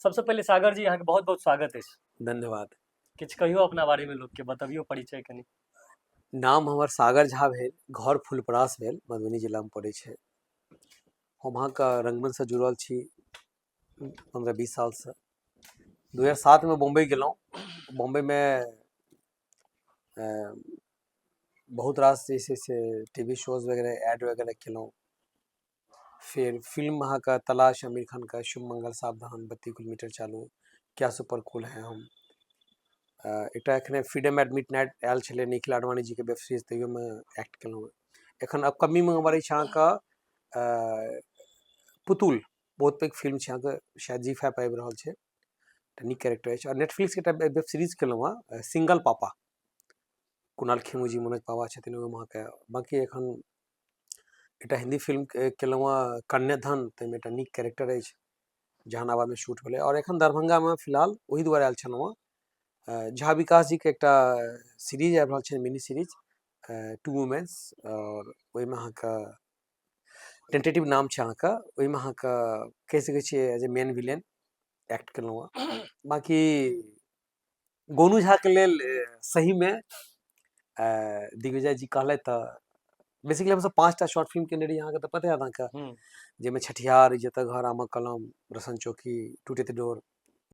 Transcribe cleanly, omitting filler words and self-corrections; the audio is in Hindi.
सबसे पहले सागर जी यहाँ के बहुत बहुत स्वागत है। धन्यवाद। किछ कहियो अपना बारे में लोग के बतबियो परिचय कनी। नाम हमर सागर झा भेल, घर फुलपरास भेल, मधुबनी जिला में पड़ै छै। हम अहाँके रंगमंच से जुड़ल छी 15-20 साल से। 2007 में बॉम्बे गेलहुँ। बॉम्बे में बहुत रास जे छै से टीवी शोज वगैरह एड वगैरह केलहुँ। फिर फिल्म अहाँके तलाश आमिर खान का, शुभ मंगल सावधान, 32 किलोमीटर चालू, क्या सुपर कूल है हम। एकटा एखने फ्रीडम एट मिडनाइट आयल छलै निखिल आडवाणी जी के वेब सीरीज, तैयो में एक्ट केलहुँ। एखन अपकमिंग में हमर अछि अहाँके पुतुल, बहुत पैघ फिल्म छै अहाँके, शायद G5 आबि रहल छै, नीक कैरेक्टर अछि। और नेटफ्लिक्स के एकटा वेब सीरीज केलहुँ हँ, सिंगल पापा, कुणाल खेमू जी, मनोज पावा छथिन ओहिमे अहाँके। बाकी एखन एकटा हिंदी फिल्म केलहुँ हँ कन्याधन, ताहिमे एकटा नीक कैरेक्टर अछि, जहानाबाद में शूट भेलै। और एखन दरभंगा में फिलहाल ओहि दुआरे आयल छलहुँ हँ, झा विकास जी के एकटा सीरीज आबि रहल छै, मिनी सीरीज टू वुमेन्स, और ओहिमे अहाँके टेंटेटिव नाम छै अहाँके, ओहिमे अहाँके कहि सकै छियै as a main villain act केलहुँ हँ। बाकी गोनू झा के लेल सही में दिग्विजय जी कहलथि तऽ बेसिकली हमसब 5टा शॉर्ट फिल्म केने रही, अहाँके तऽ पता है अहाँके, जाहिमे छठियार, जतऽ घर, आमक कलम, रसन चौकी, टूटे डोर,